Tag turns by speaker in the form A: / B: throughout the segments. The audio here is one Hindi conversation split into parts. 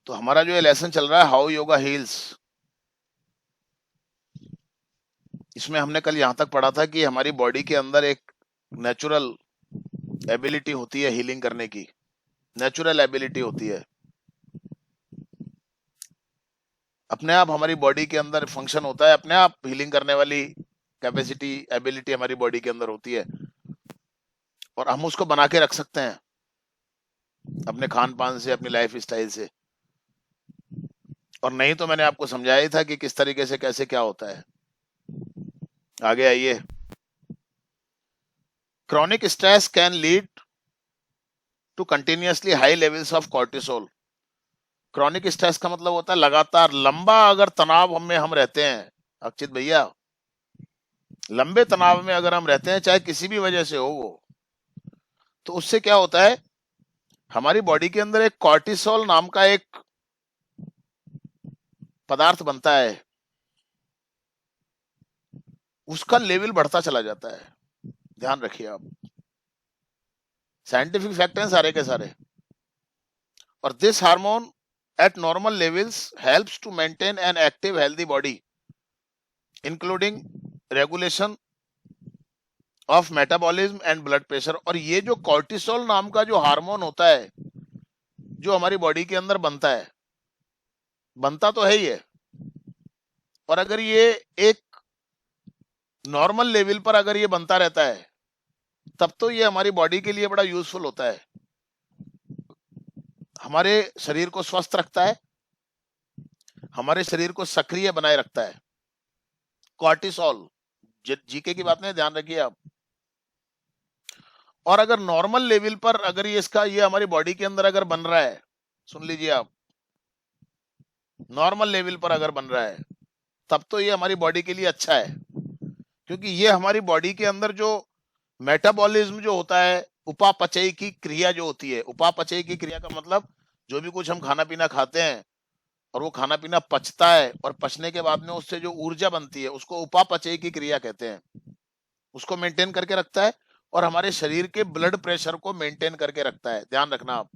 A: तो हमारा जो ये लेसन चल रहा है हाउ योगा हील्स, इसमें हमने कल यहां तक पढ़ा था कि हमारी बॉडी के अंदर एक नेचुरल एबिलिटी होती है हीलिंग करने की, नेचुरल एबिलिटी होती है, अपने आप हमारी बॉडी के अंदर फंक्शन होता है, अपने आप हीलिंग करने वाली कैपेसिटी एबिलिटी हमारी बॉडी के अंदर होती है, और हम उसको बना के रख सकते हैं अपने खान पान से, अपनी लाइफ स्टाइल से। और नहीं तो मैंने आपको समझाया ही था कि किस तरीके से कैसे क्या होता है। आगे आइए। Chronic stress can lead to continuously high levels of cortisol. Chronic stress का मतलब होता है लगातार लंबा अगर तनाव हम रहते हैं, अक्षित भैया, लंबे तनाव में अगर हम रहते हैं चाहे किसी भी वजह से हो वो, तो उससे क्या होता है, हमारी बॉडी के अंदर एक कॉर्टिसोल नाम का एक पदार्थ बनता है, उसका लेवल बढ़ता चला जाता है। ध्यान रखिए आप, साइंटिफिक फैक्ट हैं सारे के सारे। और this hormone at normal levels helps to maintain an active healthy body including regulation of metabolism and blood pressure। और ये जो कॉर्टिसोल नाम का जो हार्मोन होता है जो हमारी बॉडी के अंदर बनता है, बनता तो है ही है, और अगर ये एक नॉर्मल लेवल पर अगर ये बनता रहता है तब तो ये हमारी बॉडी के लिए बड़ा यूजफुल होता है, हमारे शरीर को स्वस्थ रखता है, हमारे शरीर को सक्रिय बनाए रखता है। कॉर्टिसोल जीके की बात नहीं, ध्यान रखिए आप। और अगर नॉर्मल लेवल पर अगर ये हमारी बॉडी के अंदर अगर बन रहा है, सुन लीजिए आप, नॉर्मल लेवल पर अगर बन रहा है तब तो ये हमारी बॉडी के लिए अच्छा है, क्योंकि ये हमारी बॉडी के अंदर जो मेटाबॉलिज्म जो होता है, उपापचय की क्रिया जो होती है, उपापचय की क्रिया का मतलब जो भी कुछ हम खाना पीना खाते हैं और वो खाना पीना पचता है और पचने के बाद में उससे जो ऊर्जा बनती है उसको उपापचय की क्रिया कहते हैं, उसको मेंटेन करके रखता है और हमारे शरीर के ब्लड प्रेशर को मेंटेन करके रखता है। ध्यान रखना आप,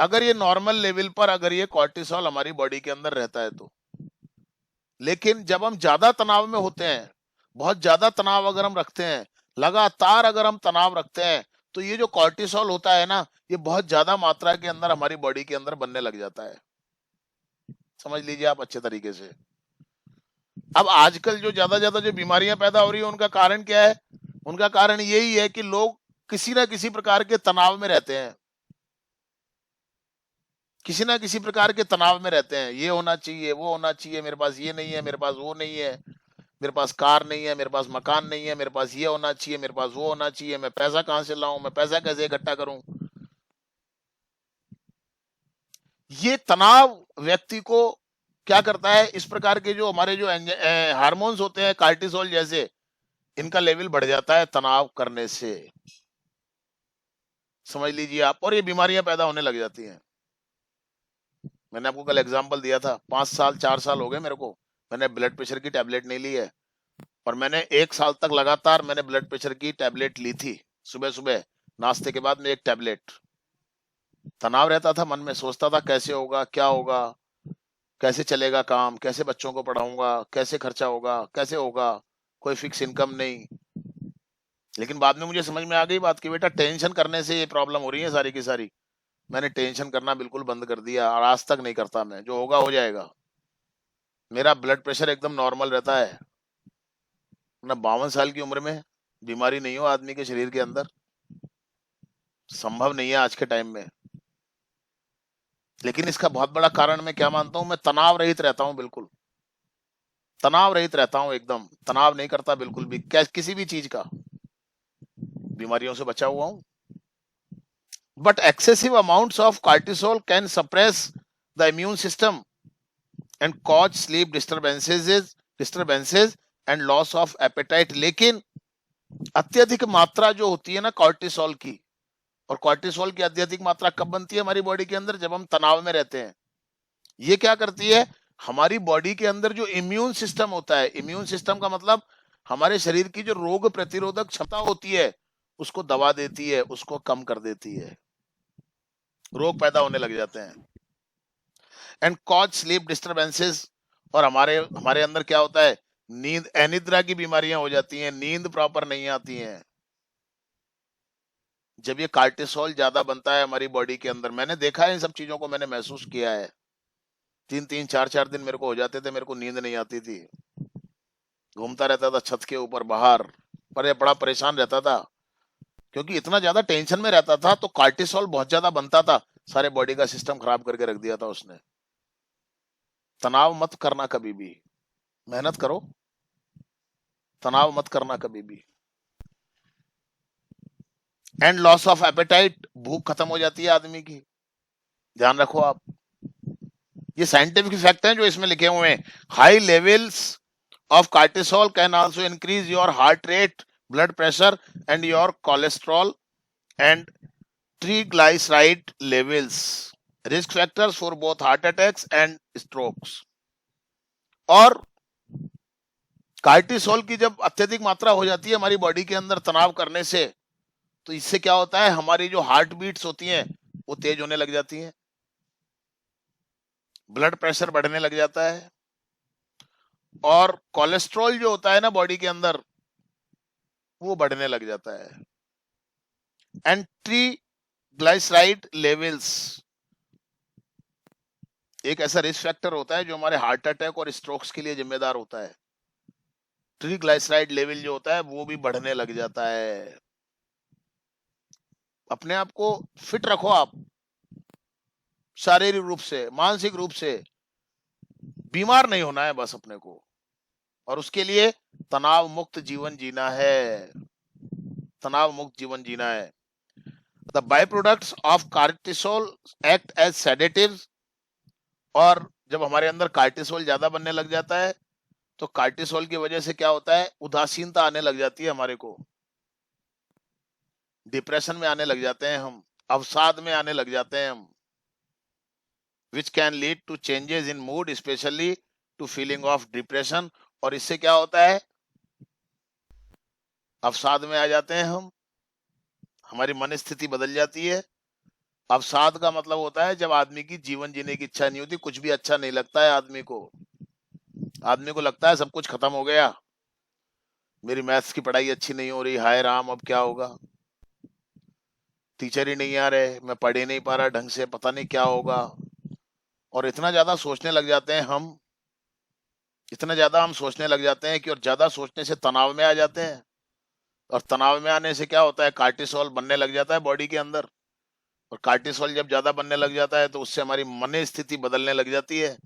A: अगर ये नॉर्मल लेवल पर अगर ये कॉर्टिसोल हमारी बॉडी के अंदर रहता है तो। लेकिन जब हम ज्यादा तनाव में होते हैं, बहुत ज्यादा तनाव अगर हम रखते हैं, लगातार अगर हम तनाव रखते हैं, तो ये जो कॉर्टिसोल होता है ना, ये बहुत ज्यादा मात्रा के अंदर हमारी बॉडी के अंदर बनने लग जाता है। समझ लीजिए आप अच्छे तरीके से। अब आजकल जो ज्यादा जो बीमारियां पैदा हो रही है उनका कारण क्या है? उनका कारण यही है कि लोग किसी ना किसी प्रकार के तनाव में रहते हैं, किसी ना किसी प्रकार के तनाव में रहते हैं। ये होना चाहिए, वो होना चाहिए, मेरे पास ये नहीं है, मेरे पास वो नहीं है, मेरे पास कार नहीं है, मेरे पास मकान नहीं है, मेरे पास ये होना चाहिए, मेरे पास वो होना चाहिए, मैं पैसा कहां से लाऊं, मैं पैसा कैसे इकट्ठा करूं। ये तनाव व्यक्ति को क्या करता है, इस प्रकार के जो हमारे जो हार्मोन्स होते हैं कार्टिसोल जैसे, इनका लेवल बढ़ जाता है तनाव करने से। समझ लीजिए आप, और ये बीमारियां पैदा होने लग जाती हैं। मैंने आपको कल एग्जांपल दिया था, 5 साल 4 साल हो गए मेरे को, मैंने ब्लड प्रेशर की टैबलेट नहीं ली है, और मैंने 1 साल तक लगातार मैंने ब्लड प्रेशर की टैबलेट ली थी। सुबह सुबह नाश्ते के बाद में एक टैबलेट। तनाव रहता था मन में, सोचता था कैसे होगा, क्या होगा, कैसे चलेगा काम, कैसे बच्चों को पढ़ाऊंगा, कैसे खर्चा होगा, कैसे होगा, कोई फिक्स इनकम नहीं। लेकिन बाद में मुझे समझ में आ गई बात कि बेटा टेंशन करने से ये प्रॉब्लम हो रही है सारी की सारी। मैंने टेंशन करना बिल्कुल बंद कर दिया और आज तक नहीं करता मैं, जो होगा हो जाएगा। मेरा ब्लड प्रेशर एकदम नॉर्मल रहता है ना। 52 साल की उम्र में बीमारी नहीं हो आदमी के शरीर के अंदर, संभव नहीं है आज के टाइम में। लेकिन इसका बहुत बड़ा कारण मैं क्या मानता हूं, मैं तनाव रहित रहता हूं, बिल्कुल तनाव रहित रहता हूं, एकदम तनाव नहीं करता बिल्कुल भी, क्या किसी भी चीज का, बीमारियों से बचा हुआ हूं। But excessive amounts of cortisol can suppress the immune system and cause sleep disturbances and loss of appetite. लेकिन अत्यधिक मात्रा जो होती है ना कॉर्टिसोल की, और कॉर्टिसोल की अत्यधिक मात्रा कब बनती है हमारी बॉडी के अंदर, जब हम तनाव में रहते हैं। ये क्या करती है, हमारी बॉडी के अंदर जो इम्यून सिस्टम होता है, इम्यून सिस्टम का मतलब हमारे शरीर की जो रोग प्रतिरोधक क्षमता होती है उसको दबा देती है, उसको कम कर देती है, रोग पैदा होने लग जाते हैं। And cause sleep disturbances. और हमारे हमारे अंदर क्या होता है, नींद, अनिद्रा की बीमारियां हो जाती हैं, नींद प्रॉपर नहीं आती हैं जब ये कार्टिसोल ज्यादा बनता है हमारी बॉडी के अंदर। मैंने देखा है, इन सब चीजों को मैंने महसूस किया है। 3-3 4-4 दिन मेरे को हो जाते थे, मेरे को नींद नहीं आती थी, घूमता रहता था छत के ऊपर बाहर, पर ये बड़ा परेशान रहता था क्योंकि इतना ज्यादा टेंशन में रहता था। तो कार्टिसोल बहुत ज्यादा बनता था, सारे बॉडी का सिस्टम खराब करके रख दिया था उसने। तनाव मत करना कभी भी, मेहनत करो, तनाव मत करना कभी भी। एंड लॉस ऑफ एपेटाइट, भूख खत्म हो जाती है आदमी की, ध्यान रखो आप। ये साइंटिफिक फैक्ट हैं जो इसमें लिखे हुए हैं। High levels of cortisol can also increase your heart rate, blood pressure, and your cholesterol and triglyceride levels, risk factors for both heart attacks and strokes। और कार्टिसोल की जब अत्यधिक मात्रा हो जाती है हमारी बॉडी के अंदर तनाव करने से, तो इससे क्या होता है, हमारी जो हार्ट बीट्स होती हैं वो तेज होने लग जाती हैं, ब्लड प्रेशर बढ़ने लग जाता है, और कोलेस्ट्रॉल जो होता है ना बॉडी के अंदर वो बढ़ने लग जाता है। एंड ट्राइग्लिसराइड लेवल्स एक ऐसा रिस्क फैक्टर होता है जो हमारे हार्ट अटैक और स्ट्रोक्स के लिए जिम्मेदार होता है। ट्राइग्लिसराइड लेवल जो होता है वो भी बढ़ने लग जाता है। अपने आप को फिट रखो आप, शारीरिक रूप से, मानसिक रूप से बीमार नहीं होना है बस अपने को, और उसके लिए तनाव मुक्त जीवन जीना है, तनाव मुक्त जीवन जीना है। The by products of cortisol act as sedatives. और जब हमारे अंदर कार्टिसोल ज्यादा बनने लग जाता है तो कार्टिसोल की वजह से क्या होता है, उदासीनता आने लग जाती है हमारे को, डिप्रेशन में आने लग जाते हैं हम, अवसाद में आने लग जाते हैं हम, which can lead to changes in mood, specially to feeling of depression. और इससे क्या होता है, अवसाद में आ जाते हैं हम, हमारी मन स्थिति बदल जाती है। अवसाद का मतलब होता है जब आदमी की जीवन जीने की इच्छा नहीं होती, कुछ भी अच्छा नहीं लगता है आदमी को, आदमी को लगता है सब कुछ खत्म हो गया, मेरी मैथ्स की पढ़ाई अच्छी नहीं हो रही, हाय राम अब क्या होगा, टीचर ही नहीं आ रहे, मैं पढ़ ही नहीं पा रहा ढंग से, पता नहीं क्या होगा। और इतना ज्यादा सोचने लग जाते हैं हम, इतना ज्यादा हम सोचने लग जाते हैं कि, और ज्यादा सोचने से तनाव में आ जाते हैं, और तनाव में आने से क्या होता है, कार्टिसोल बनने लग जाता है बॉडी के अंदर। और कार्टिसोल जब ज्यादा बनने लग जाता है तो उससे हमारी मन स्थिति बदलने लग जाती है,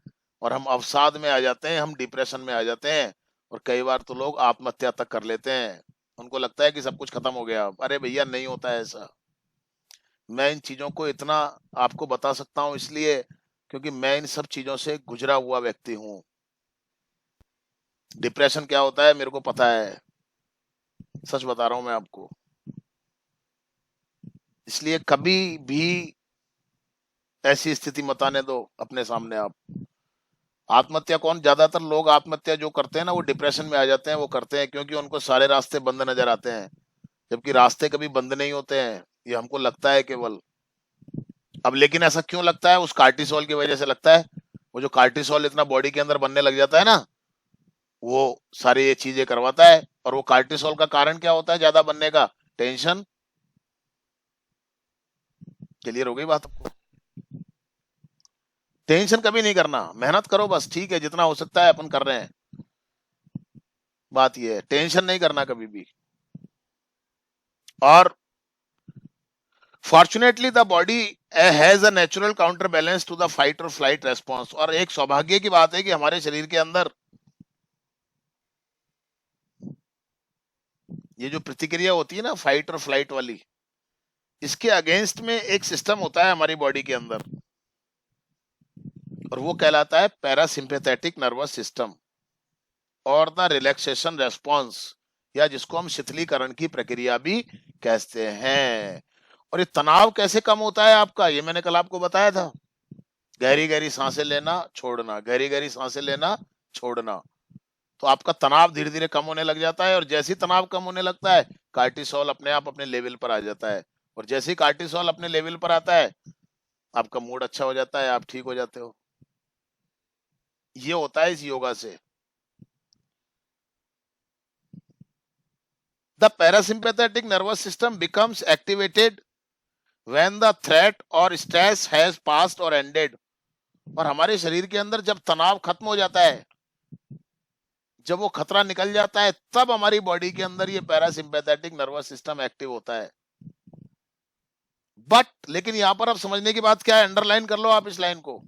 A: और हम अवसाद में आ जाते हैं, हम डिप्रेशन में आ जाते हैं, और कई बार तो लोग आत्महत्या तक कर लेते हैं। उनको लगता है कि सब कुछ खत्म हो गया। अरे भैया नहीं होता है ऐसा। मैं इन चीजों को इतना आपको बता सकता हूँ इसलिए क्योंकि मैं इन सब चीजों से गुजरा हुआ व्यक्ति हूँ। डिप्रेशन क्या होता है मेरे को पता है, सच बता रहा हूं मैं आपको। इसलिए कभी भी ऐसी स्थिति मत आने दो अपने सामने आप। आत्महत्या कौन, ज्यादातर लोग आत्महत्या जो करते हैं ना वो डिप्रेशन में आ जाते हैं, वो करते हैं क्योंकि उनको सारे रास्ते बंद नजर आते हैं, जबकि रास्ते कभी बंद नहीं होते हैं, ये हमको लगता है केवल। अब लेकिन ऐसा क्यों लगता है, उस कार्टिसोल की वजह से लगता है। वो जो कार्टिसोल इतना बॉडी के अंदर बनने लग जाता है ना, वो सारी ये चीजें करवाता है। और वो कार्टिसोल का कारण क्या होता है ज्यादा बनने का, टेंशन। क्लियर हो गई बात आपको। टेंशन कभी नहीं करना, मेहनत करो बस, ठीक है, जितना हो सकता है अपन कर रहे हैं। बात ये है, टेंशन नहीं करना कभी भी। और fortunately the body has a natural counterbalance to the fight or flight response. और एक सौभाग्य की बात है कि हमारे शरीर के अंदर ये जो प्रतिक्रिया होती है ना फाइट और फ्लाइट वाली, इसके अगेंस्ट में एक सिस्टम होता है हमारी बॉडी के अंदर, और वो कहलाता है पैरासिम्पैथेटिक नर्वस सिस्टम और द रिलैक्सेशन रेस्पॉन्स, या जिसको हम शिथिलीकरण की प्रक्रिया भी कहते हैं। और ये तनाव कैसे कम होता है आपका, ये मैंने कल आपको बताया था। गहरी गहरी सांसें लेना छोड़ना, गहरी गहरी सांसें लेना छोड़ना, तो आपका तनाव धीरे धीरे कम होने लग जाता है। और जैसे ही तनाव कम होने लगता है कार्टिसोल अपने आप अपने लेवल पर आ जाता है, और जैसे ही कार्टिसोल अपने लेवल पर आता है आपका मूड अच्छा हो जाता है, आप ठीक हो जाते हो। ये होता है इस योगा से। The parasympathetic nervous system becomes activated when the threat और स्ट्रेस हैज पास्ड और एंडेड। और हमारे शरीर के अंदर जब तनाव खत्म हो जाता है, जब वो खतरा निकल जाता है, तब हमारी बॉडी के अंदर ये पैरासिम्पैथेटिक नर्वस सिस्टम एक्टिव होता है। बट लेकिन यहां पर अब समझने की बात क्या है, अंडरलाइन कर लो आप इस लाइन को।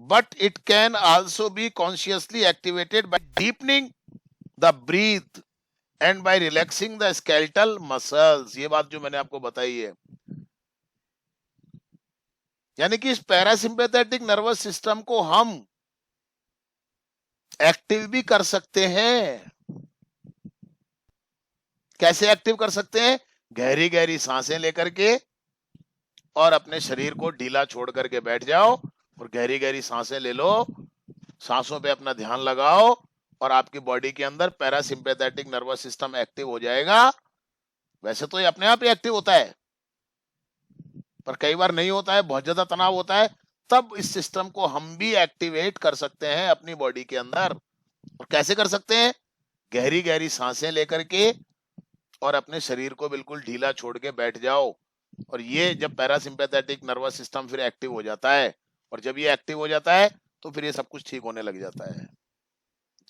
A: But it can also be consciously activated by deepening the breath and by relaxing the skeletal muscles. ये बात जो मैंने आपको बताई है, यानी कि इस पैरासिम्पैथेटिक नर्वस सिस्टम को हम एक्टिव भी कर सकते हैं। कैसे एक्टिव कर सकते हैं? गहरी गहरी सांसें लेकर के और अपने शरीर को ढीला छोड़ करके बैठ जाओ और गहरी गहरी सांसें ले लो, सांसों पे अपना ध्यान लगाओ और आपकी बॉडी के अंदर पैरासिम्पैथेटिक नर्वस सिस्टम एक्टिव हो जाएगा। वैसे तो ये अपने आप ही एक्टिव होता है, पर कई बार नहीं होता है, बहुत ज्यादा तनाव होता है, तब इस सिस्टम को हम भी एक्टिवेट कर सकते हैं अपनी बॉडी के अंदर। और कैसे कर सकते हैं? गहरी गहरी सांसें लेकर के और अपने शरीर को बिल्कुल ढीला छोड़ के बैठ जाओ। और ये जब पैरासिम्पैथेटिक नर्वस सिस्टम फिर एक्टिव हो जाता है, और जब ये एक्टिव हो जाता है तो फिर ये सब कुछ ठीक होने लग जाता है।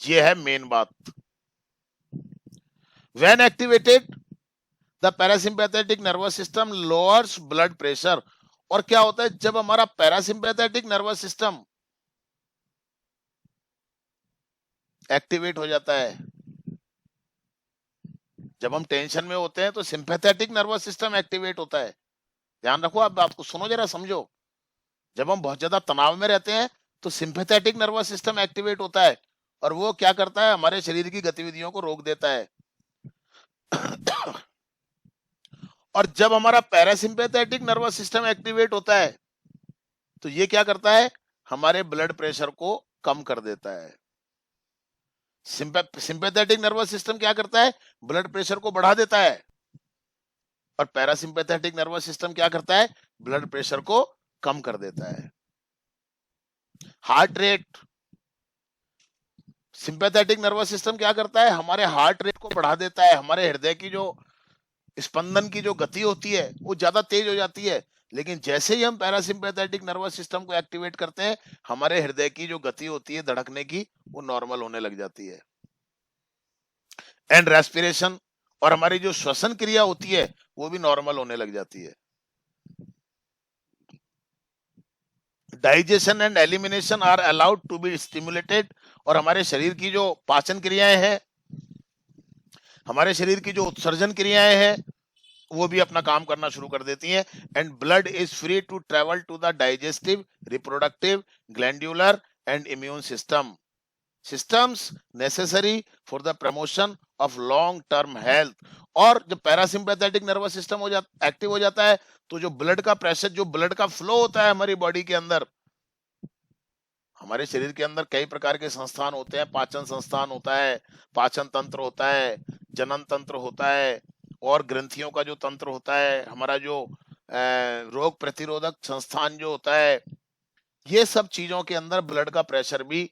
A: ये है मेन बात। When activated the parasympathetic nervous system lowers blood pressure. और क्या होता है जब हमारा पैरासिम्पैथेटिक नर्वस सिस्टम एक्टिवेट हो जाता है, जब हम टेंशन में होते हैं तो सिंपैथेटिक नर्वस सिस्टम एक्टिवेट होता है। ध्यान रखो, आप बात को सुनो जरा, समझो। जब हम बहुत ज्यादा तनाव में रहते हैं तो सिंपैथेटिक नर्वस सिस्टम एक्टिवेट होता है, और वो क्या करता है? हमारे शरीर की गतिविधियों को रोक देता है। और जब हमारा पैरासिम्पैथेटिक नर्वस सिस्टम एक्टिवेट होता है तो ये क्या करता है? हमारे ब्लड प्रेशर को कम कर देता है। सिंपैथेटिक नर्वस सिस्टम क्या करता है? ब्लड प्रेशर को बढ़ा देता है। और पैरासिम्पैथेटिक नर्वस सिस्टम क्या करता है? ब्लड प्रेशर को कम कर देता है। Heart rate, sympathetic nervous system क्या करता है? हमारे हार्ट रेट को बढ़ा देता है। हमारे हृदय की जो स्पंदन की जो गति होती है वो ज्यादा तेज हो जाती है। लेकिन जैसे ही हम पैरासिम्पैथेटिक नर्वस सिस्टम को एक्टिवेट करते हैं, हमारे हृदय की जो गति होती है धड़कने की, वो नॉर्मल होने लग जाती है। एंड रेस्पिरेशन, और हमारी जो श्वसन क्रिया होती है वो भी नॉर्मल होने लग जाती है। Digestion and elimination are allowed to be stimulated, और हमारे शरीर की जो पाचन क्रियाएं हैं, हमारे शरीर की जो उत्सर्जन क्रियाएं हैं, वो भी अपना काम करना शुरू कर देती हैं। And blood is free to travel to the digestive, reproductive, glandular and immune system systems necessary for the promotion of long term health. और जब पैरासिम्पैथेटिक नर्वस सिस्टम एक्टिव हो जाता है तो जो ब्लड का प्रेशर, जो ब्लड का फ्लो होता है हमारी बॉडी के अंदर, हमारे शरीर के अंदर कई प्रकार के संस्थान होते हैं। पाचन संस्थान होता है, पाचन तंत्र होता है, जनन तंत्र होता है, और ग्रंथियों का जो तंत्र होता है, हमारा जो रोग प्रतिरोधक संस्थान जो होता है, ये सब चीजों के अंदर ब्लड का प्रेशर भी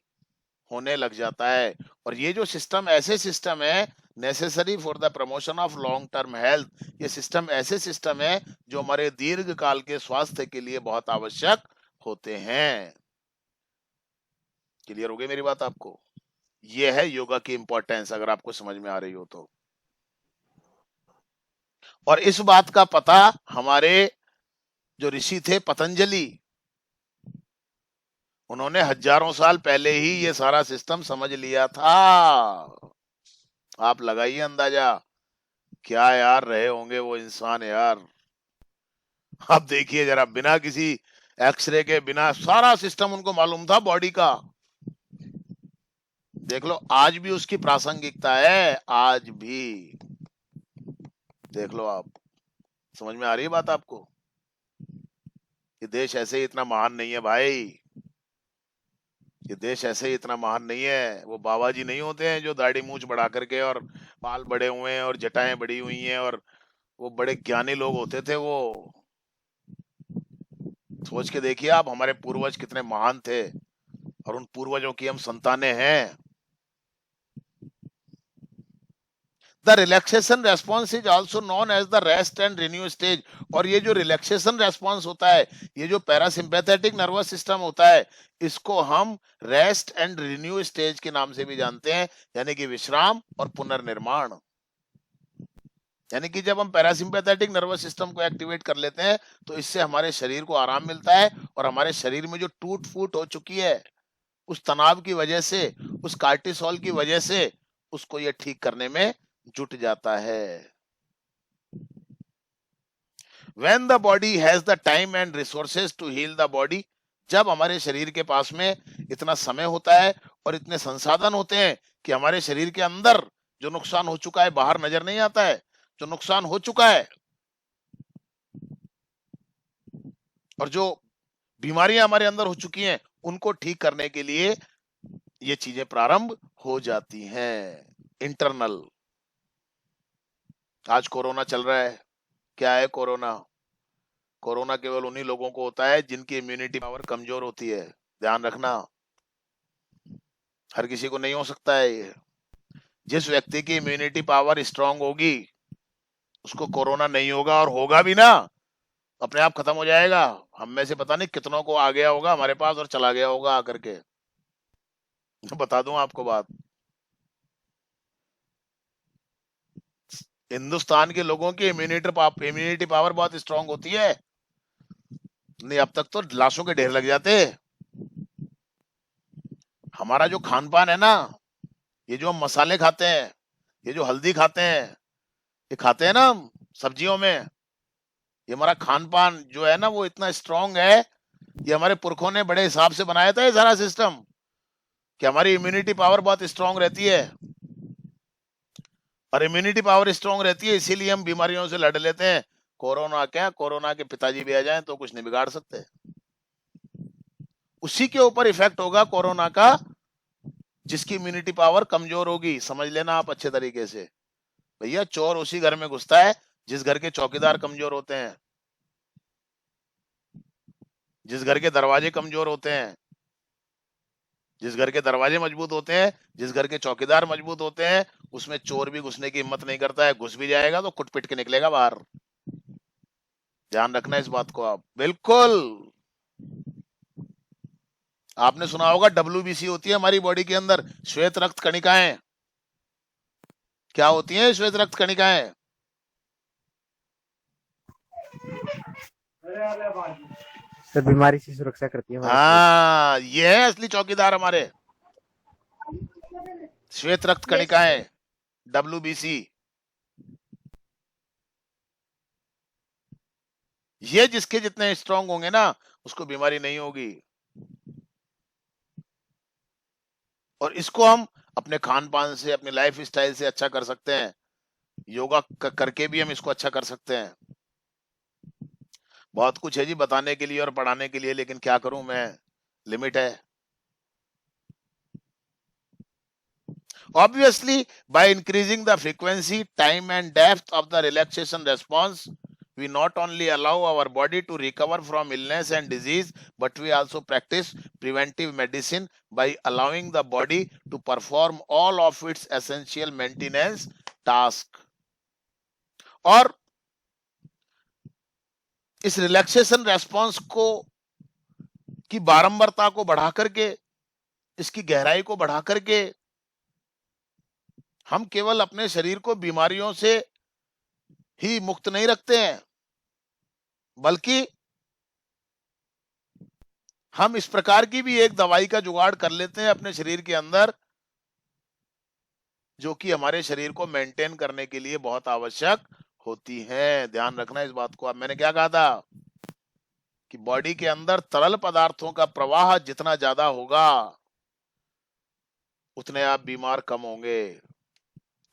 A: होने लग जाता है। और ये जो सिस्टम ऐसे सिस्टम है necessary for the promotion of long term health, ये सिस्टम ऐसे सिस्टम है जो हमारे दीर्घ काल के स्वास्थ्य के लिए बहुत आवश्यक होते हैं। क्लियर हो गई मेरी बात आपको? ये है योगा की इंपॉर्टेंस, अगर आपको समझ में आ रही हो तो। और इस बात का पता हमारे जो ऋषि थे पतंजलि, उन्होंने हजारों साल पहले ही ये सारा सिस्टम समझ लिया था। आप लगाइए अंदाजा, क्या यार रहे होंगे वो इंसान यार। आप देखिए जरा, बिना किसी एक्सरे के, बिना, सारा सिस्टम उनको मालूम था बॉडी का। देख लो आज भी उसकी प्रासंगिकता है, आज भी। देख लो आप, समझ में आ रही है बात आपको? ये देश ऐसे ही इतना महान नहीं है भाई, ये देश ऐसे ही इतना महान नहीं है। वो बाबा जी नहीं होते हैं जो दाढ़ी मूछ बढ़ा करके और बाल बड़े हुए हैं और जटाएं बड़ी हुई हैं, और वो बड़े ज्ञानी लोग होते थे वो। सोच के देखिए आप, हमारे पूर्वज कितने महान थे। और उन पूर्वजों की हम संतानें हैं। The relaxation response is also known as the rest and renew stage. और ये जो रिलैक्सेशन रेस्पॉन्स होता है, ये जो पैरासिम्पैथेटिक नर्वस सिस्टम होता है, इसको हम रेस्ट एंड रिन्यू स्टेज के नाम से भी जानते हैं, यानी कि विश्राम और पुनर्निर्माण। यानी कि जब हम पैरासिम्पैथेटिक नर्वस सिस्टम को एक्टिवेट कर लेते हैं तो इससे हमारे शरीर को आराम मिलता है, और हमारे शरीर में जो टूट फूट हो चुकी है उस तनाव की वजह से, उस कार्टिसोल की वजह से, उसको ये ठीक करने में जुट जाता है। When the body has the time and resources to heal the body, जब हमारे शरीर के पास में इतना समय होता है और इतने संसाधन होते हैं कि हमारे शरीर के अंदर जो नुकसान हो चुका है बाहर नजर नहीं आता है, जो नुकसान हो चुका है और जो बीमारियां हमारे अंदर हो चुकी हैं उनको ठीक करने के लिए ये चीजें प्रारंभ हो जाती हैं। इंटरनल। आज कोरोना चल रहा है। क्या है कोरोना? कोरोना केवल उन्हीं लोगों को होता है जिनकी इम्यूनिटी पावर कमजोर होती है। ध्यान रखना, हर किसी को नहीं हो सकता है ये। जिस व्यक्ति की इम्यूनिटी पावर स्ट्रांग होगी उसको कोरोना नहीं होगा, और होगा भी ना अपने आप खत्म हो जाएगा। हम में से पता नहीं कितनों को आ गया होगा हमारे पास और चला गया होगा आकर के। बता दूं आपको बात, हिंदुस्तान के लोगों की इम्यूनिटी पावर बहुत स्ट्रांग होती है। नहीं, अब तक तो लाशों के ढेर लग जाते। हमारा जो खान पान है ना, ये जो हम मसाले खाते हैं, ये जो हल्दी खाते हैं, ये खाते हैं ना हम सब्जियों में, ये हमारा खान पान जो है ना वो इतना स्ट्रांग है। ये हमारे पुरखों ने बड़े हिसाब से बनाया था ये सारा सिस्टम, कि हमारी इम्यूनिटी पावर बहुत स्ट्रांग रहती है। और इम्यूनिटी पावर स्ट्रांग रहती है इसीलिए हम बीमारियों से लड़ लेते हैं। कोरोना क्या, कोरोना के पिताजी भी आ जाएं तो कुछ नहीं बिगाड़ सकते। उसी के ऊपर इफेक्ट होगा कोरोना का जिसकी इम्यूनिटी पावर कमजोर होगी। समझ लेना आप अच्छे तरीके से। भैया, चोर उसी घर में घुसता है जिस घर के चौकीदार कमजोर होते हैं, जिस घर के दरवाजे कमजोर होते हैं। जिस घर के दरवाजे मजबूत होते हैं, जिस घर के चौकीदार मजबूत होते हैं, उसमें चोर भी घुसने की हिम्मत नहीं करता है। घुस भी जाएगा तो कुट पिट के निकलेगा बाहर। ध्यान रखना इस बात को आप। बिल्कुल। आपने सुना होगा WBC होती है हमारी बॉडी के अंदर, श्वेत रक्त कणिकाएं। क्या होती हैं श्वेत रक्त कणिकाएं?
B: सर बीमारी से सुरक्षा करती है हमारे
A: हाँ, ये है असली चौकीदार हमारे, श्वेत रक्त कणिकाएं, WBC। ये जिसके जितने स्ट्रांग होंगे ना उसको बीमारी नहीं होगी। और इसको हम अपने खान पान से, अपने लाइफ स्टाइल से अच्छा कर सकते हैं। योगा करके भी हम इसको अच्छा कर सकते हैं। बहुत कुछ है जी बताने के लिए और पढ़ाने के लिए, लेकिन क्या करूं मैं, लिमिट है। Obviously, by increasing the frequency, time and depth of the relaxation response, we not only allow our body to recover from illness and disease, but we also practice preventive medicine by allowing the body to perform all of its essential maintenance task. और इस रिलैक्सेशन रेस्पॉन्स को की बारंबारता को बढ़ा करके, इसकी गहराई को बढ़ा करके हम केवल अपने शरीर को बीमारियों से ही मुक्त नहीं रखते हैं, बल्कि हम इस प्रकार की भी एक दवाई का जुगाड़ कर लेते हैं अपने शरीर के अंदर, जो कि हमारे शरीर को मेंटेन करने के लिए बहुत आवश्यक होती है। ध्यान रखना इस बात को। अब मैंने क्या कहा था कि बॉडी के अंदर तरल पदार्थों का प्रवाह जितना ज्यादा होगा उतने आप बीमार कम होंगे।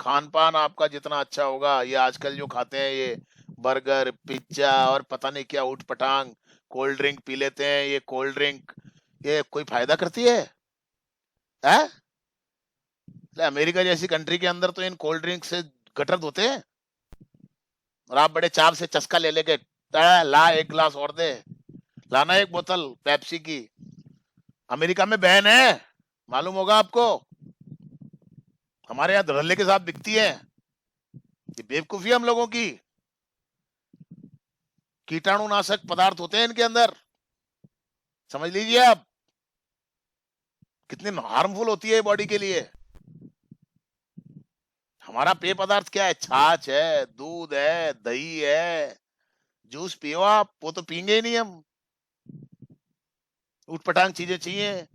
A: खान पान आपका जितना अच्छा होगा, ये आजकल जो खाते हैं ये बर्गर, पिज्जा और पता नहीं क्या उठ पटांग, कोल्ड ड्रिंक पी लेते हैं, ये कोल्ड ड्रिंक ये कोई फायदा करती है? अमेरिका जैसी कंट्री के अंदर तो इन कोल्ड ड्रिंक से गटर धोते हैं, और आप बड़े चाव से चस्का ले लेके ला एक गिलास और दे, लाना एक बोतल पेप्सी की, अमेरिका में बैन है, मालूम होगा आपको। हमारे यहाँ धड़ल्ले के साथ बिकती है। ये बेवकूफी हम लोगों की। कीटाणुनाशक पदार्थ होते हैं इनके अंदर, समझ लीजिए आप कितनी हार्मफुल होती है बॉडी के लिए। हमारा पेय पदार्थ क्या है? छाछ है, दूध है, दही है, जूस पियो आप, वो तो पीएंगे ही नहीं हम। उठपटांग चीजें चाहिए,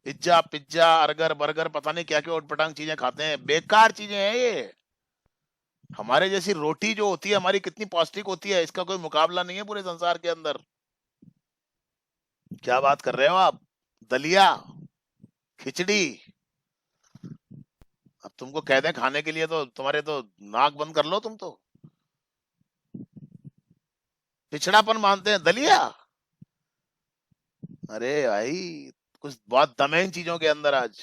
A: पिज्जा पिज्जा अर्गर बर्गर, पता नहीं क्या क्या उठपटांग चीजें खाते हैं, बेकार चीजें हैं ये। हमारे जैसी रोटी जो होती है हमारी कितनी पौष्टिक होती है, इसका कोई मुकाबला नहीं है पूरे संसार के अंदर। क्या बात कर रहे हो आप? दलिया, खिचड़ी, अब तुमको कह दें खाने के लिए तो तुम्हारे तो नाक बंद कर लो तुम तो। पिछड़ापन मानते हैं दलिया? अरे भाई कुछ बहुत दम है इन चीजों के अंदर आज।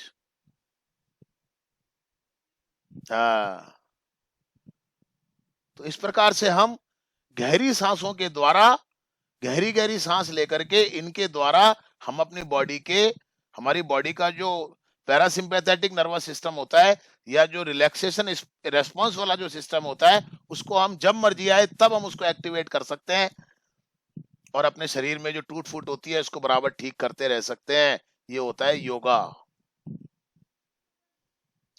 A: हाँ, तो इस प्रकार से हम गहरी सांसों के द्वारा, गहरी गहरी सांस लेकर के इनके द्वारा हम अपनी बॉडी के, हमारी बॉडी का जो पैरासिम्पैथेटिक नर्वस सिस्टम होता है या जो रिलैक्सेशन रेस्पॉन्स वाला जो सिस्टम होता है, उसको हम जब मर्जी आए तब हम उसको एक्टिवेट कर सकते हैं और अपने शरीर में जो टूट फूट होती है उसको बराबर ठीक करते रह सकते हैं। ये होता है योगा।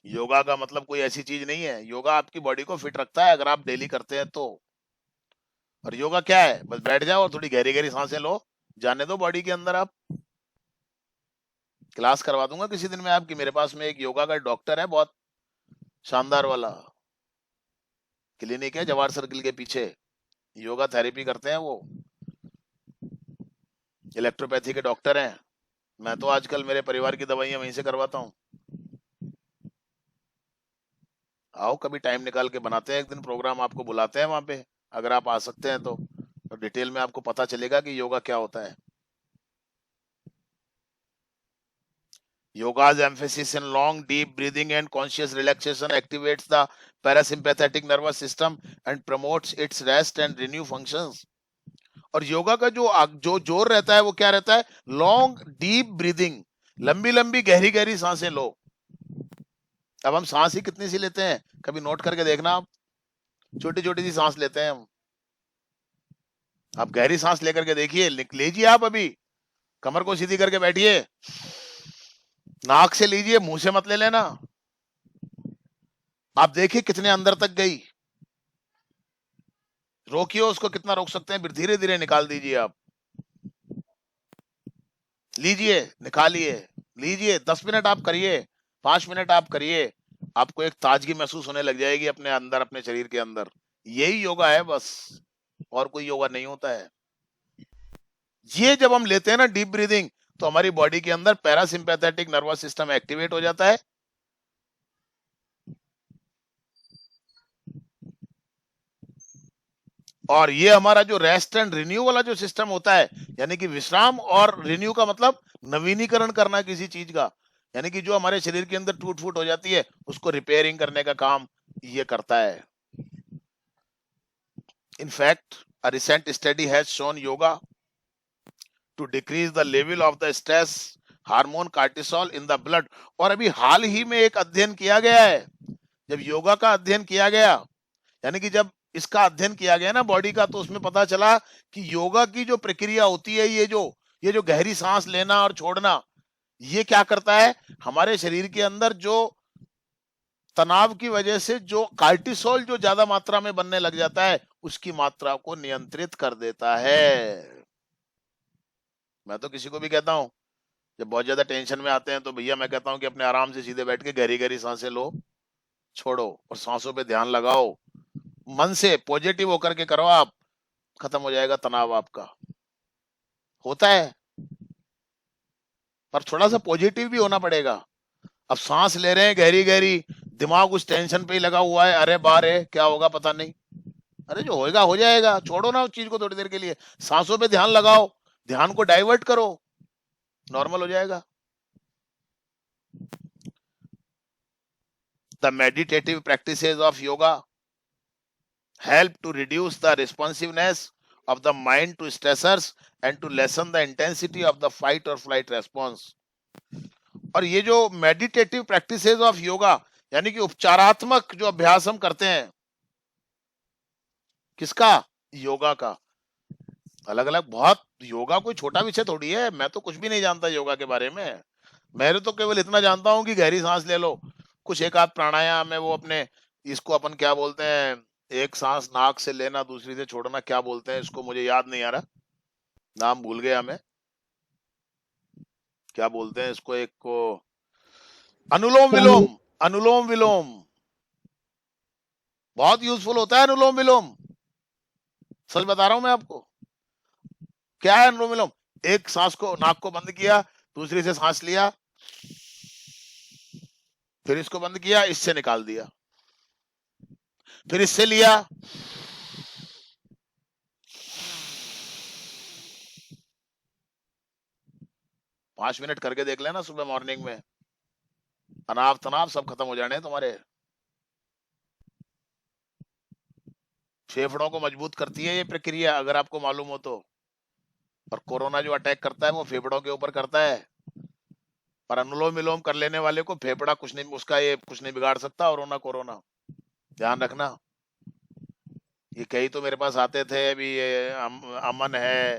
A: योगा का मतलब कोई ऐसी चीज नहीं है, योगा आपकी बॉडी को फिट रखता है अगर आप डेली करते हैं तो। और योगा क्या है? बस बैठ जाओ और थोड़ी गहरी गहरी सांसें लो, जाने दो बॉडी के अंदर। आप क्लास करवा दूंगा किसी दिन में आपकी, मेरे पास में एक योगा का डॉक्टर है, बहुत शानदार वाला क्लिनिक है जवाहर सर्किल के पीछे, योगा थेरेपी करते हैं वो, इलेक्ट्रोपैथी के डॉक्टर हैं। मैं तो आजकल मेरे परिवार की दवाइयां वहीं से करवाता हूँ। आओ कभी टाइम निकाल के बनाते हैं एक दिन प्रोग्राम, आपको बुलाते हैं वहां पे, अगर आप आ सकते हैं तो डिटेल में आपको पता चलेगा कि योगा क्या होता है। Yoga's emphasis in long, deep breathing and conscious relaxation activates the parasympathetic nervous system and promotes its rest and renew functions. और योगा का जो जोर रहता है वो क्या रहता है? लॉन्ग डीप ब्रीदिंग, लंबी लंबी गहरी गहरी सांसें लो। अब हम सांस ही कितनी सी लेते हैं, कभी नोट करके देखना आप। छोटी छोटी सी सांस लेते हैं हम। आप गहरी सांस लेकर के देखिए, लीजिए आप अभी, कमर को सीधी करके बैठिए, नाक से लीजिए, मुंह से मत ले लेना। आप देखिए कितने अंदर तक गई, रोकिए उसको, कितना रोक सकते हैं, फिर धीरे धीरे निकाल दीजिए आप। लीजिए, निकालिए, लीजिए, 10 मिनट आप करिए, 5 मिनट आप करिए, आपको एक ताजगी महसूस होने लग जाएगी अपने अंदर, अपने शरीर के अंदर। यही योगा है बस, और कोई योगा नहीं होता है। ये जब हम लेते हैं ना डीप ब्रीदिंग, तो हमारी बॉडी के अंदर पैरासिम्पैथेटिक नर्वस सिस्टम एक्टिवेट हो जाता है। और ये हमारा जो रेस्ट एंड रिन्यू वाला जो सिस्टम होता है, यानी कि विश्राम, और रिन्यू का मतलब नवीनीकरण करना किसी चीज का, यानी कि जो हमारे शरीर के अंदर टूट फूट हो जाती है उसको रिपेयरिंग करने का काम ये करता है। In fact, a recent study has shown yoga to decrease the level of the stress hormone cortisol in the blood. और अभी हाल ही में एक अध्ययन किया गया है, जब योगा का अध्ययन किया गया, यानी कि जब इसका अध्ययन किया गया ना बॉडी का, तो उसमें पता चला कि योगा की जो प्रक्रिया होती है, ये जो गहरी सांस लेना और छोड़ना, ये क्या करता है, हमारे शरीर के अंदर जो तनाव की वजह से जो कार्टिसोल जो ज्यादा मात्रा में बनने लग जाता है, उसकी मात्रा को नियंत्रित कर देता है। मैं तो किसी को भी कहता हूं, जब बहुत ज्यादा टेंशन में आते हैं तो भैया मैं कहता हूं कि अपने आराम से सीधे बैठ के गहरी गहरी सांसें लो, छोड़ो, और सांसों पे ध्यान लगाओ, मन से पॉजिटिव होकर के करो आप, खत्म हो जाएगा तनाव आपका। होता है, पर थोड़ा सा पॉजिटिव भी होना पड़ेगा। अब सांस ले रहे हैं गहरी गहरी, दिमाग उस टेंशन पे ही लगा हुआ है, अरे बारे क्या होगा पता नहीं, अरे जो होएगा हो जाएगा, छोड़ो ना उस चीज को थोड़ी देर के लिए, सांसों पे ध्यान लगाओ, ध्यान को डाइवर्ट करो, नॉर्मल हो जाएगा। The meditative practices of yoga help to reduce the responsiveness of the mind to stressors and to lessen the intensity of the fight or flight response. और ये जो मेडिटेटिव प्रैक्टिसेस ऑफ योगा यानी कि उपचारात्मक जो अभ्यास हम करते हैं, किसका? योगा का। अलग अलग बहुत, योगा कोई छोटा विषय थोड़ी है, मैं तो कुछ भी नहीं जानता योगा के बारे में। मैं तो केवल इतना जानता हूं कि गहरी सांस ले लो, कुछ एक आध प्राणायाम है वो अपने, इसको अपन क्या बोलते हैं, एक सांस नाक से लेना दूसरी से छोड़ना, क्या बोलते हैं इसको, मुझे याद नहीं आ रहा, नाम भूल गया मैं, क्या बोलते हैं इसको, एक को अनुलोम विलोम। अनुलोम विलोम बहुत यूजफुल होता है, अनुलोम विलोम, सच बता रहा हूं मैं आपको। क्या है अनुलोम विलोम? एक सांस को, नाक को बंद किया, दूसरी से सांस लिया, फिर इसको बंद किया, इससे निकाल दिया, फिर इससे लिया, पांच मिनट करके देख लेना सुबह मॉर्निंग में, तनाव तनाव सब खत्म हो जाने तुम्हारे। फेफड़ों को मजबूत करती है ये प्रक्रिया, अगर आपको मालूम हो तो। और कोरोना जो अटैक करता है वो फेफड़ों के ऊपर करता है, पर अनुलोम विलोम कर लेने वाले को फेफड़ा कुछ नहीं, उसका ये कुछ नहीं बिगाड़ सकता, और ना कोरोना, ध्यान रखना। ये कई तो मेरे पास आते थे, अभी ये अमन है,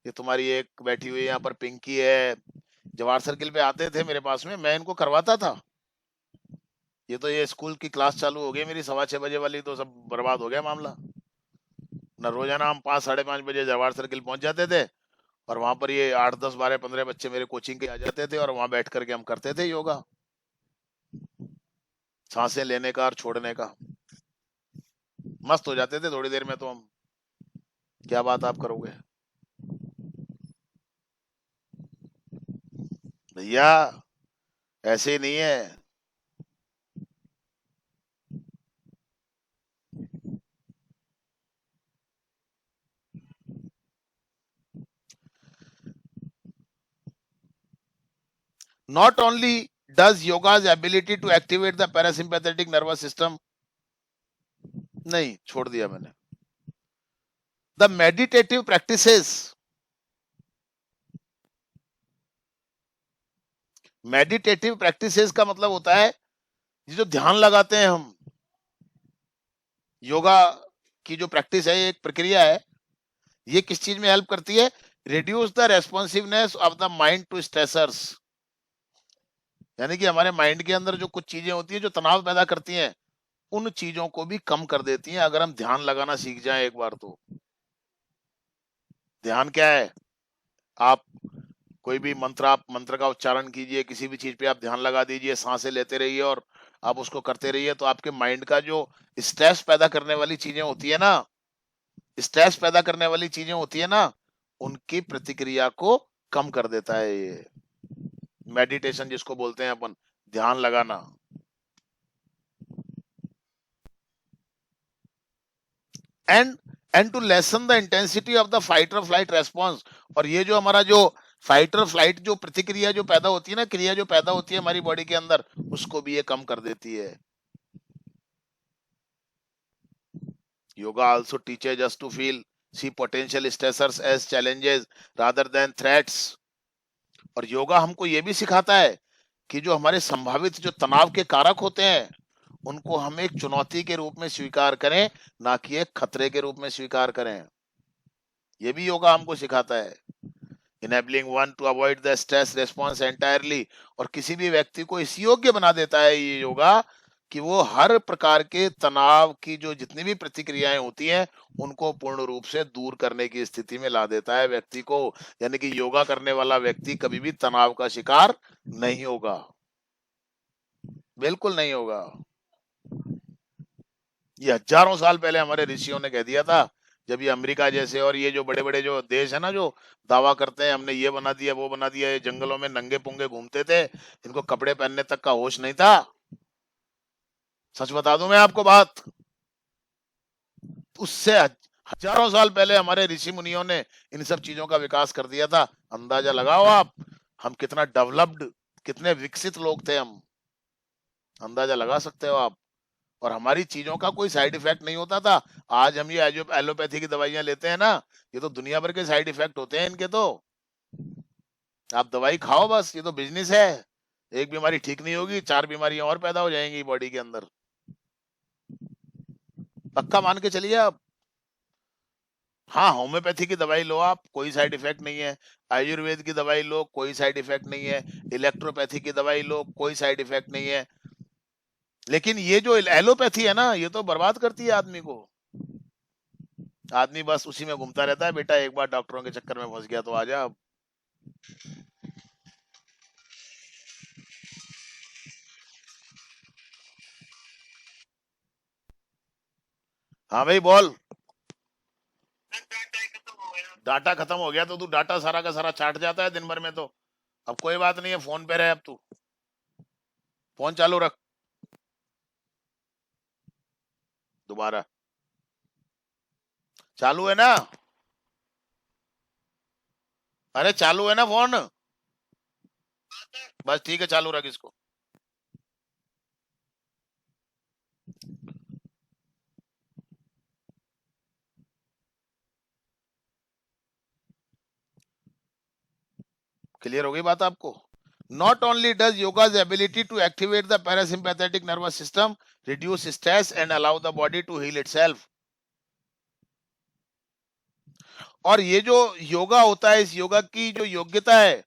A: ये तुम्हारी एक बैठी हुई यहाँ पर पिंकी है, जवाहर सर्किल पे आते थे मेरे पास में, मैं इनको करवाता था। ये तो ये स्कूल की क्लास चालू हो गई मेरी 6:15 बजे वाली, तो सब बर्बाद हो गया मामला। न रोजाना हम 5, 5:30 बजे जवाहर सर्किल पहुंच जाते थे, और वहां पर ये 8, 10, 12, 15 बच्चे मेरे कोचिंग के आ जाते थे, और वहां बैठ करके हम करते थे योगा, सांसें लेने का और छोड़ने का। मस्त हो जाते थे थोड़ी देर में तो हम। क्या बात आप करोगे भैया, ऐसे ही नहीं है। Not only does yoga's ability to activate the parasympathetic nervous system, नहीं छोड़ दिया मैंने, the meditative practices, meditative practices का मतलब होता है ये जो ध्यान लगाते हैं हम, योगा की जो प्रैक्टिस है, एक प्रक्रिया है, ये किस चीज में हेल्प करती है? Reduce the responsiveness of the mind to stressors, यानी कि हमारे माइंड के अंदर जो कुछ चीजें होती है जो तनाव पैदा करती हैं, उन चीजों को भी कम कर देती हैं अगर हम ध्यान लगाना सीख जाएं एक बार तो। ध्यान क्या है? आप कोई भी मंत्र, आप मंत्र का उच्चारण कीजिए, किसी भी चीज पे आप ध्यान लगा दीजिए, सांसें लेते रहिए और आप उसको करते रहिए, तो आपके माइंड का जो स्ट्रेस पैदा करने वाली चीजें होती है ना, स्ट्रेस पैदा करने वाली चीजें होती है ना, उनकी प्रतिक्रिया को कम कर देता है ये मेडिटेशन, जिसको बोलते हैं अपन ध्यान लगाना। And to lessen the intensity of the fight or flight response, और ये जो हमारा जो फाइट और फ्लाइट जो प्रतिक्रिया जो पैदा होती है ना, क्रिया जो पैदा होती है हमारी बॉडी के अंदर, उसको भी ये कम कर देती है। Yoga also teaches us to see potential stressors as challenges rather than threats, और योगा हमको ये भी सिखाता है कि जो हमारे संभावित जो तनाव के कारक होते हैं, उनको हम एक चुनौती के रूप में स्वीकार करें, ना कि एक खतरे के रूप में स्वीकार करें। ये भी योगा हमको सिखाता है। Enabling one to avoid the stress response entirely, और किसी भी व्यक्ति को इस योग्य बना देता है ये योगा कि वो हर प्रकार के तनाव की जो जितनी भी प्रतिक्रियाएं होती हैं उनको पूर्ण रूप से दूर करने की स्थिति में ला देता है व्यक्ति को। यानी कि योगा करने वाला व्यक्ति कभी भी तनाव का शिकार नहीं होगा, बिल्कुल नहीं होगा। ये हजारों साल पहले हमारे ऋषियों ने कह दिया था, जब ये अमेरिका जैसे और ये जो बड़े बड़े जो देश है ना, जो दावा करते हैं हमने ये बना दिया वो बना दिया, ये जंगलों में नंगे पुंगे घूमते थे, इनको कपड़े पहनने तक का होश नहीं था। सच बता दूं मैं आपको बात, उससे हजारों साल पहले हमारे ऋषि मुनियों ने इन सब चीजों का विकास कर दिया था। अंदाजा लगाओ आप, हम कितना डेवलप्ड, कितने विकसित लोग थे हम, अंदाजा लगा सकते हो आप। और हमारी चीजों का कोई साइड इफेक्ट नहीं होता था। आज हम ये एलोपैथी की दवाइयां लेते हैं ना, ये तो दुनिया भर के साइड इफेक्ट होते हैं इनके। तो आप दवाई खाओ बस, ये तो बिजनेस है। एक बीमारी ठीक नहीं होगी, 4 बीमारियां और पैदा हो जाएंगी बॉडी के अंदर। पक्का मान के चलिए आप। हाँ, होम्योपैथी की दवाई लो आप, कोई साइड इफेक्ट नहीं है। आयुर्वेद की दवाई लो, कोई साइड इफेक्ट नहीं है। इलेक्ट्रोपैथी की दवाई लो, कोई साइड इफेक्ट नहीं है। लेकिन ये जो एलोपैथी है ना, ये तो बर्बाद करती है आदमी को। आदमी बस उसी में घूमता रहता है। बेटा एक बार डॉक्टरों के चक्कर में फंस गया तो आजा अब। हाँ भाई बोल। डाटा खत्म हो गया तो तू डाटा सारा का सारा चाट जाता है दिन भर में तो। अब कोई बात नहीं है, फोन पे रहे अब तू। फोन चालू रख दोबारा। चालू है ना? अरे चालू है ना फोन? बस ठीक है, चालू रख इसको। क्लियर हो गई बात आपको? Not only does yoga's ability to activate the parasympathetic nervous system reduce stress and allow the body to heal itself, और ये जो योगा होता है, इस योगा की जो योग्यता है,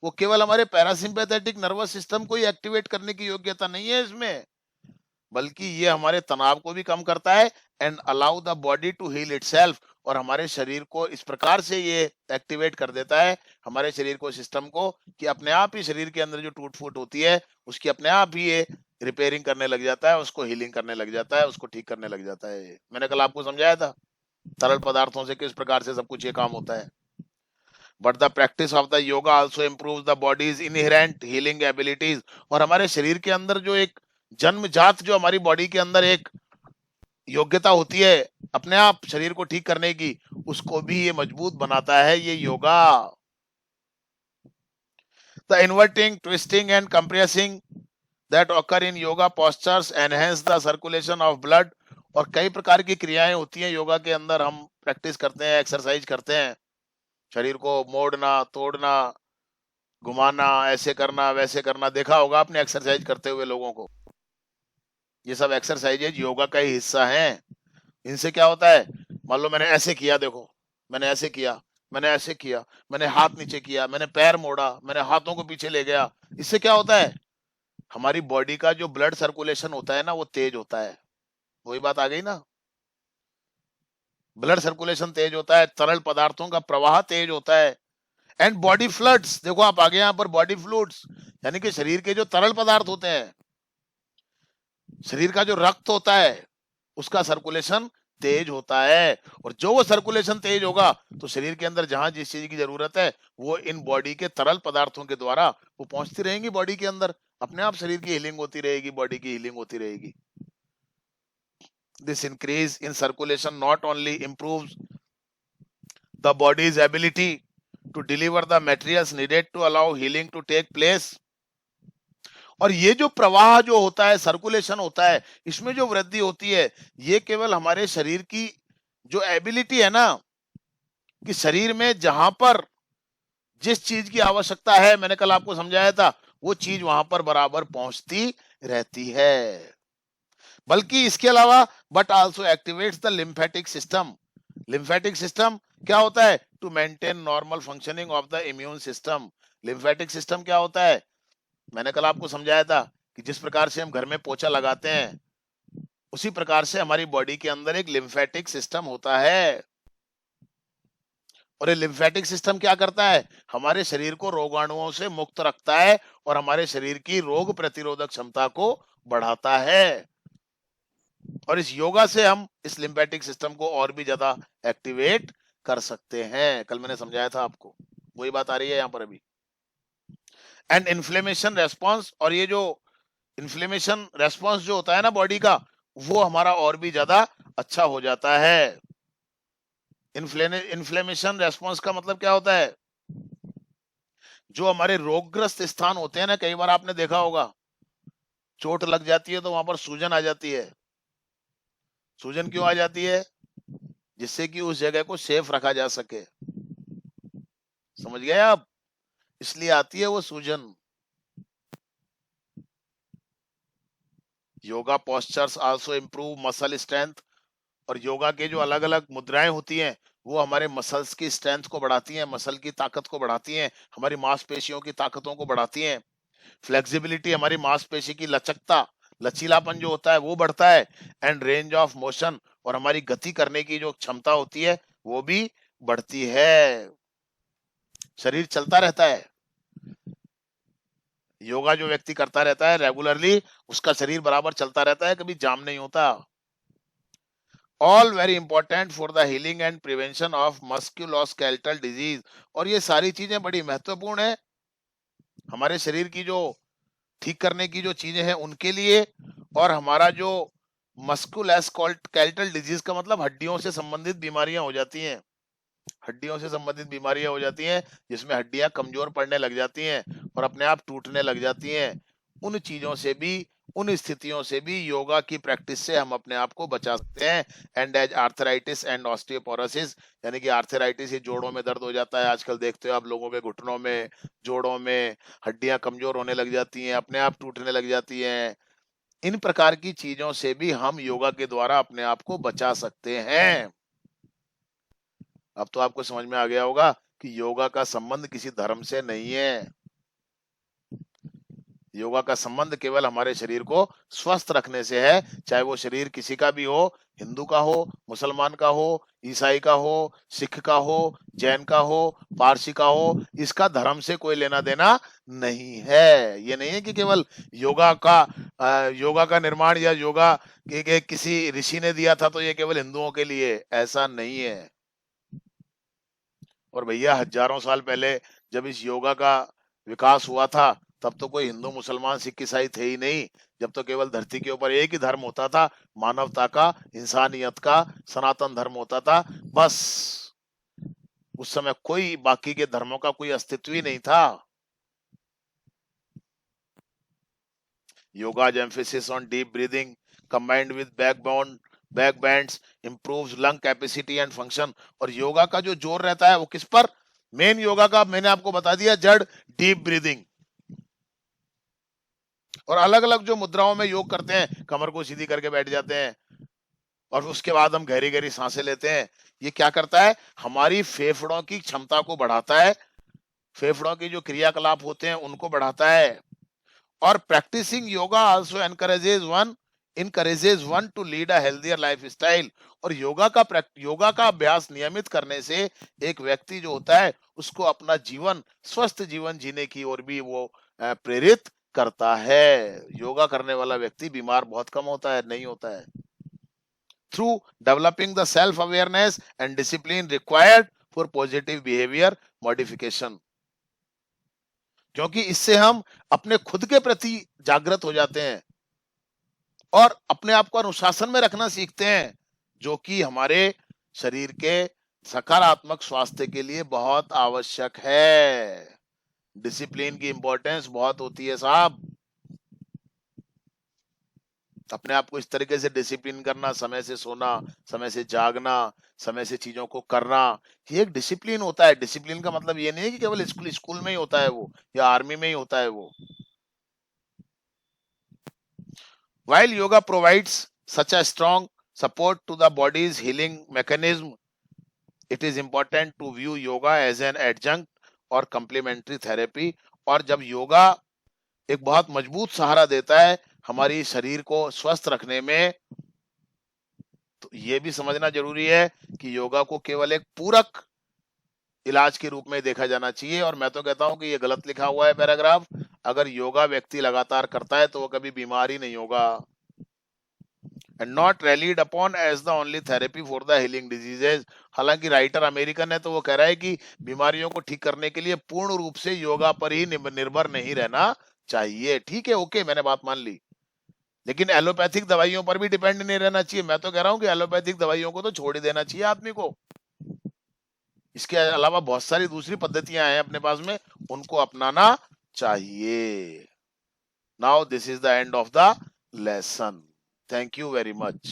A: वो केवल हमारे पैरासिम्पैथेटिक नर्वस सिस्टम को ही एक्टिवेट करने की योग्यता नहीं है इसमें, बल्कि ये हमारे तनाव को भी कम करता है। And allow the body to heal itself, और हमारे शरीर को इस प्रकार से ये एक्टिवेट कर देता है, हमारे शरीर को, सिस्टम को, कि अपने आप ही शरीर के अंदर जो टूट फूट होती है उसकी अपने आप ही ये रिपेयरिंग करने लग जाता है, उसको हीलिंग करने लग जाता है, उसको ठीक करने लग जाता है। मैंने कल आपको समझाया था तरल पदार्थों से किस प्रकार से सब कुछ ये काम होता है। But the practice of the yoga also improves the bodies inherent healing abilities, और हमारे शरीर के अंदर जो एक जन्मजात, जो हमारी बॉडी के अंदर एक योग्यता होती है अपने आप शरीर को ठीक करने की, उसको भी ये मजबूत बनाता है ये yoga. The inverting, twisting and compressing that occur in yoga postures enhance the circulation of blood, और कई प्रकार की क्रियाएं होती हैं योगा के अंदर। हम प्रैक्टिस करते हैं, एक्सरसाइज करते हैं, शरीर को मोड़ना, तोड़ना, घुमाना, ऐसे करना, वैसे करना। देखा होगा आपने एक्सरसाइज करते हुए लोगों को। ये सब एक्सरसाइजेज योगा का ही हिस्सा हैं। इनसे क्या होता है, मान लो मैंने ऐसे किया, देखो मैंने ऐसे किया, मैंने ऐसे किया, मैंने हाथ नीचे किया, मैंने पैर मोड़ा, मैंने हाथों को पीछे ले गया। इससे क्या होता है, हमारी बॉडी का जो ब्लड सर्कुलेशन होता है ना, वो तेज होता है। वही बात आ गई ना, ब्लड सर्कुलेशन तेज होता है, तरल पदार्थों का प्रवाह तेज होता है। एंड बॉडी फ्लूइड्स, देखो आप आगे यहाँ पर, बॉडी फ्लूइड्स यानी कि शरीर के जो तरल पदार्थ होते हैं, शरीर का जो रक्त होता है, उसका सर्कुलेशन तेज होता है। और जो वो सर्कुलेशन तेज होगा तो शरीर के अंदर जहां जिस चीज की जरूरत है, वो इन बॉडी के तरल पदार्थों के द्वारा वो पहुंचती रहेंगी बॉडी के अंदर। अपने आप शरीर की हीलिंग होती रहेगी, बॉडी की हीलिंग होती रहेगी। This increase in circulation not only improves the body's ability to deliver the materials needed to allow healing to take place, और ये जो प्रवाह जो होता है, सर्कुलेशन होता है, इसमें जो वृद्धि होती है, ये केवल हमारे शरीर की जो एबिलिटी है ना, कि शरीर में जहां पर जिस चीज की आवश्यकता है, मैंने कल आपको समझाया था, वो चीज वहां पर बराबर पहुंचती रहती है। बल्कि इसके अलावा but also activates the lymphatic system. Lymphatic system क्या होता है, to maintain normal functioning of the immune system. Lymphatic system क्या होता है, मैंने कल आपको समझाया था कि जिस प्रकार से हम घर में पोछा लगाते हैं, उसी प्रकार से हमारी बॉडी के अंदर एक लिम्फेटिक सिस्टम होता है। और ये लिम्फेटिक सिस्टम क्या करता है, हमारे शरीर को रोगाणुओं से मुक्त रखता है और हमारे शरीर की रोग प्रतिरोधक क्षमता को बढ़ाता है। और इस योगा से हम इस लिम्फेटिक सिस्टम को और भी ज्यादा एक्टिवेट कर सकते हैं। कल मैंने समझाया था आपको, वही बात आ रही है यहाँ पर अभी। एंड इन्फ्लेमेशन रेस्पॉन्स, और ये जो इन्फ्लेमेशन रेस्पॉन्स जो होता है ना बॉडी का, वो हमारा और भी ज्यादा अच्छा हो जाता है। इन्फ्लेमेशन रेस्पॉन्स का मतलब क्या होता है, जो हमारे रोगग्रस्त स्थान होते हैं ना, कई बार आपने देखा होगा चोट लग जाती है तो वहां पर सूजन आ जाती है, सूजन क्यों आ जाती है? जिससे कि उस जगह को सेफ रखा जा सके। समझ गए आप? इसलिए आती है वो सूजन। Yoga postures also improve muscle strength. और योगा के जो अलग अलग मुद्राएं होती हैं वो हमारे मसल्स की स्ट्रेंथ को बढ़ाती हैं, मसल की ताकत को बढ़ाती हैं, हमारी मांसपेशियों की ताकतों को बढ़ाती हैं। फ्लेक्सिबिलिटी, हमारी मांसपेशी की लचकता, लचीलापन जो होता है वो बढ़ता है। एंड रेंज ऑफ मोशन, और हमारी गति करने की जो क्षमता होती है वो भी बढ़ती है। शरीर चलता रहता है। योगा जो व्यक्ति करता रहता है रेगुलरली, उसका शरीर बराबर चलता रहता है, कभी जाम नहीं होता। All very important for the healing and prevention of musculoskeletal disease. और ये सारी चीजें बड़ी महत्वपूर्ण है हमारे शरीर की जो ठीक करने की जो चीजें हैं उनके लिए। और हमारा जो मस्कुलोस्केलेटल डिजीज का मतलब हड्डियों से संबंधित बीमारियां हो जाती हैं। हड्डियों से संबंधित बीमारियां हो जाती हैं जिसमें हड्डियां कमजोर पड़ने लग जाती हैं और अपने आप टूटने लग जाती हैं। उन चीजों से भी, उन स्थितियों से भी योगा की प्रैक्टिस से हम अपने आप को बचा सकते हैं। And as arthritis and osteoporosis, यानी कि आर्थराइटिस, ये जोड़ों में दर्द हो जाता है आजकल, देखते हो आप लोगों के घुटनों में, जोड़ों में हड्डियां कमजोर होने लग जाती हैं, अपने आप टूटने लग जाती हैं। इन प्रकार की चीजों से भी हम योगा के द्वारा अपने आप को बचा सकते हैं। अब तो आपको समझ में आ गया होगा कि योगा का संबंध किसी धर्म से नहीं है। योगा का संबंध केवल हमारे शरीर को स्वस्थ रखने से है, चाहे वो शरीर किसी का भी हो, हिंदू का हो, मुसलमान का हो, ईसाई का हो, सिख का हो, जैन का हो, पारसी का हो। इसका धर्म से कोई लेना देना नहीं है। ये नहीं है कि केवल योगा का निर्माण या योगा के किसी ऋषि ने दिया था तो ये केवल हिंदुओं के लिए, ऐसा नहीं है। और भैया हजारों साल पहले जब इस योगा का विकास हुआ था तब तो कोई हिंदू मुसलमान सिख ईसाई थे ही नहीं। जब तो केवल धरती के ऊपर एक ही धर्म होता था, मानवता का, इंसानियत का, सनातन धर्म होता था बस। उस समय कोई बाकी के धर्मों का कोई अस्तित्व ही नहीं था। योगा's emphasis on deep breathing combined with back bands improves lung capacity and function। और योगा का जो जोर रहता है वो किस पर? मेन योगा का मैंने आपको बता दिया, जड़ डीप ब्रीदिंग। और अलग अलग जो मुद्राओं में योग करते हैं, कमर को सीधी करके बैठ जाते हैं और उसके बाद हम गहरी गहरी सांसें लेते हैं। ये क्या करता है? हमारी फेफड़ों की क्षमता को बढ़ाता है, फेफड़ों की जो क्रियाकलाप होते हैं उनको बढ़ाता है। और practicing yoga also encourages one to lead a healthier lifestyle। और योगा का अभ्यास नियमित करने से एक व्यक्ति जो होता है उसको अपना जीवन, स्वस्थ जीवन जीने की ओर भी वो प्रेरित करता है। योगा करने वाला व्यक्ति बीमार बहुत कम होता है, नहीं होता है। Through developing the self awareness and discipline required for positive behaviour modification. क्योंकि इससे हम अपने खुद के प्रति जागृत हो जाते हैं और अपने आप को अनुशासन में रखना सीखते हैं, जो कि हमारे शरीर के सकारात्मक स्वास्थ्य के लिए बहुत आवश्यक है। डिसिप्लिन की इंपॉर्टेंस बहुत होती है साहब। अपने आप को इस तरीके से डिसिप्लिन करना, समय से सोना, समय से जागना, समय से चीजों को करना, ये एक डिसिप्लिन होता है। डिसिप्लिन का मतलब ये नहीं है कि केवल स्कूल में ही होता है वो, या आर्मी में ही होता है वो। While yoga provides such a strong support to the body's healing mechanism, it is important to view yoga as an adjunct और complementary therapy। और जब योगा एक बहुत मजबूत सहारा देता है हमारी शरीर को स्वस्थ रखने में, तो ये भी समझना जरूरी है कि योगा को केवल एक पूरक इलाज के रूप में देखा जाना चाहिए। और मैं तो कहता हूं कि ये गलत लिखा हुआ है पैराग्राफ। अगर योगा व्यक्ति लगातार करता है तो वो कभी बीमार ही नहीं होगा। and not relied upon as the only therapy for the healing diseases। हालांकि राइटर अमेरिकन है तो वो कह रहा है कि बीमारियों को ठीक करने के लिए पूर्ण रूप से योगा पर ही निर्भर नहीं रहना चाहिए। ठीक है, ओके, मैंने बात मान ली, लेकिन एलोपैथिक दवाइयों पर भी डिपेंड नहीं रहना चाहिए। मैं तो कह रहा हूं कि एलोपैथिक दवाइयों को तो छोड़ ही देना चाहिए आदमी को। इसके अलावा बहुत सारी दूसरी पद्धतियां हैं अपने पास में, उनको अपनाना चाहिए। Now this is the end of the lesson. Thank you very much.